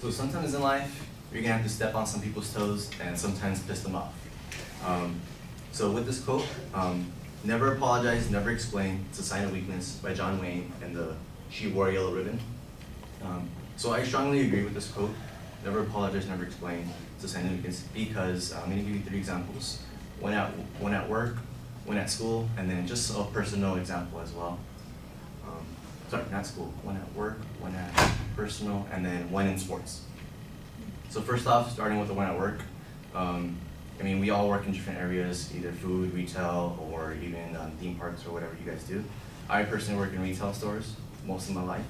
So sometimes in life, you're gonna have to step on some people's toes and sometimes piss them off. So with this quote, never apologize, never explain, it's a sign of weakness by John Wayne and the She Wore Yellow Ribbon. So I strongly agree with this quote, never apologize, never explain, it's a sign of weakness, because I'm gonna give you 3 examples. One at work, one at school, and then just a personal example as well. Sorry, not school, one at work, one at personal, and then one in sports. So first off, starting with the one at work, I mean, we all work in different areas, either food, retail, or even theme parks or whatever you guys do. I personally work in retail stores most of my life,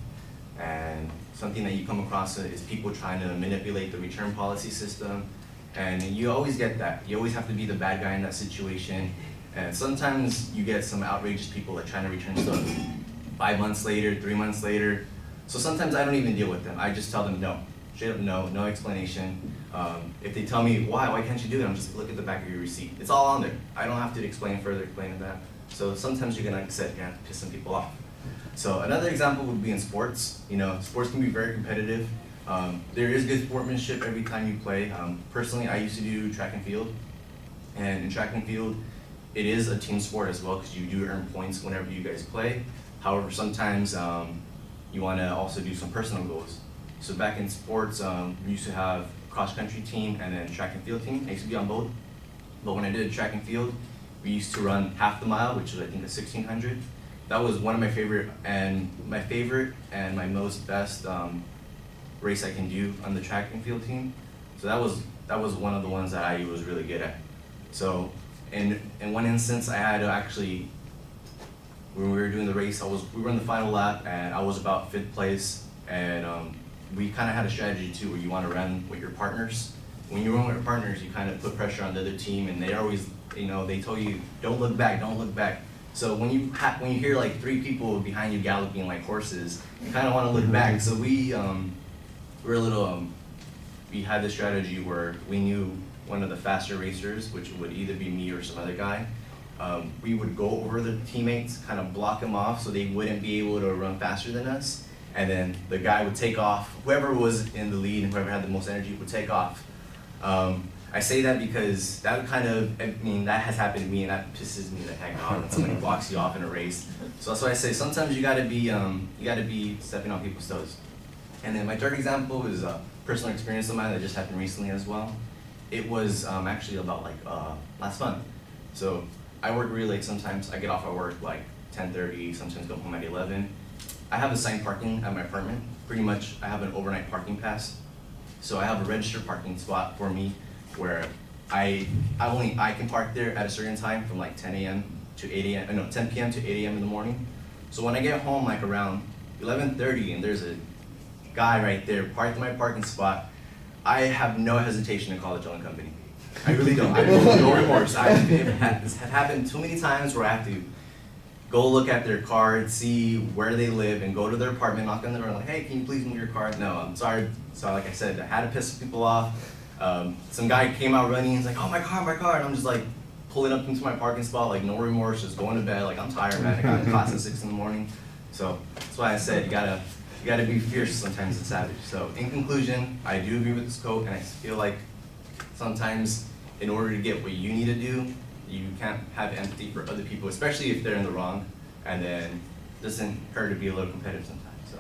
and something that you come across is people trying to manipulate the return policy system, and you always get that. You always have to be the bad guy in that situation, and sometimes you get some outrageous people that trying to return stuff 5 months later, 3 months later. So sometimes I don't even deal with them. I just tell them no, straight up no, no explanation. If they tell me why can't you do that, I'm just look at the back of your receipt. It's all on there. I don't have to explain that. So sometimes you're gonna, like I said, you're gonna have to piss some people off. So another example would be in sports. You know, sports can be very competitive. There is good sportsmanship every time you play. Personally, I used to do track and field, and in track and field, it is a team sport as well because you do earn points whenever you guys play. However, sometimes you want to also do some personal goals. So back in sports, we used to have a cross-country team and then track and field team. I used to be on both. But when I did track and field, we used to run half the mile, which was I think a 1600. That was one of my favorite and my most best race I can do on the track and field team. So that was one of the ones that I was really good at. So in one instance, I had to actually, when we were doing the race, we were in the final lap and I was about 5th place, and we kind of had a strategy too where you want to run with your partners. When you run with your partners, you kind of put pressure on the other team, and they always, you know, they tell you, don't look back, don't look back. So when you hear like 3 people behind you galloping like horses, you kind of want to look back. So we had this strategy where we knew one of the faster racers, which would either be me or some other guy. We would go over the teammates, kind of block them off so they wouldn't be able to run faster than us. And then the guy would take off. Whoever was in the lead and whoever had the most energy would take off. I say that because that that has happened to me, and that pisses me the heck off when somebody blocks you off in a race. So that's why I say sometimes you gotta be stepping on people's toes. And then my third example is a personal experience of mine that just happened recently as well. It was actually about last month. So I work really late sometimes. I get off at work like 10:30, sometimes go home at 11. I have assigned parking at my apartment. Pretty much I have an overnight parking pass. So I have a registered parking spot for me where I can park there at a certain time from like 10 p.m. to 8 a.m. in the morning. So when I get home like around 11:30 and there's a guy right there parked in my parking spot, I have no hesitation to call the towing company. I really don't. I have no remorse. This has happened too many times where I have to go look at their card, see where they live, and go to their apartment, knock on the door, like, hey, can you please move your car? No, I'm sorry. So like I said, I had to piss people off. Some guy came out running, he's like, oh, my car, and I'm just like pulling up into my parking spot, like no remorse, just going to bed, like I'm tired, man. I got in class at 6 in the morning. So that's why I said you gotta be fierce sometimes and savage. So in conclusion, I do agree with this quote, and I feel like sometimes in order to get what you need to do, you can't have empathy for other people, especially if they're in the wrong, and then it doesn't hurt to be a little competitive sometimes. So.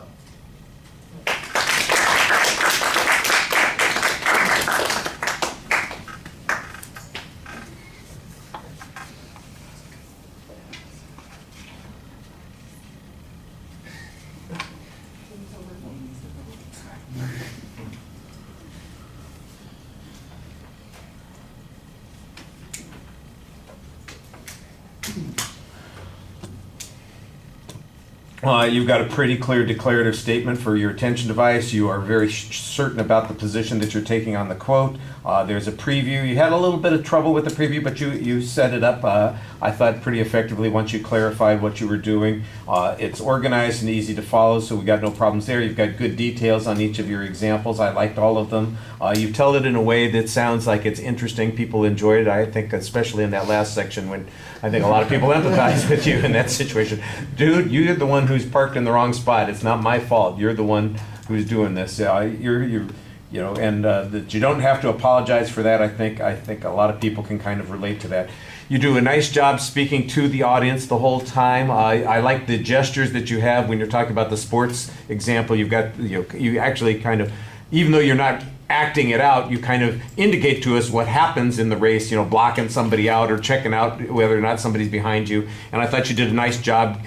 You've got a pretty clear declarative statement for your attention device. You are very certain about the position that you're taking on the quote. There's a preview. You had a little bit of trouble with the preview, but you set it up, I thought, pretty effectively once you clarified what you were doing. It's organized and easy to follow, so we got no problems there. You've got good details on each of your examples. I liked all of them. You tell it in a way that sounds like it's interesting. People enjoyed it, I think, especially in that last section when I think a lot of people empathize with you in that situation. Dude, you're the one who's parked in the wrong spot. It's not my fault. You're the one who's doing this. And that you don't have to apologize for that. I think a lot of people can kind of relate to that. You do a nice job speaking to the audience the whole time. I like the gestures that you have when you're talking about the sports example. You've got, you actually kind of, even though you're not acting it out, you kind of indicate to us what happens in the race, blocking somebody out or checking out whether or not somebody's behind you. And I thought you did a nice job,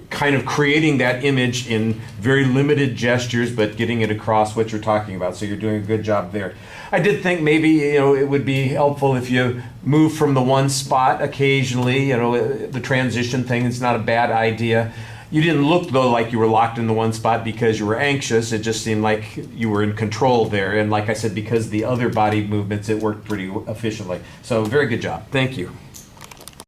kind of creating that image in very limited gestures, but getting it across what you're talking about. So you're doing a good job there. I did think maybe, it would be helpful if you move from the one spot occasionally, the transition thing is not a bad idea. You didn't look, though, like you were locked in the one spot because you were anxious. It just seemed like you were in control there. And like I said, because the other body movements, it worked pretty efficiently. So very good job. Thank you.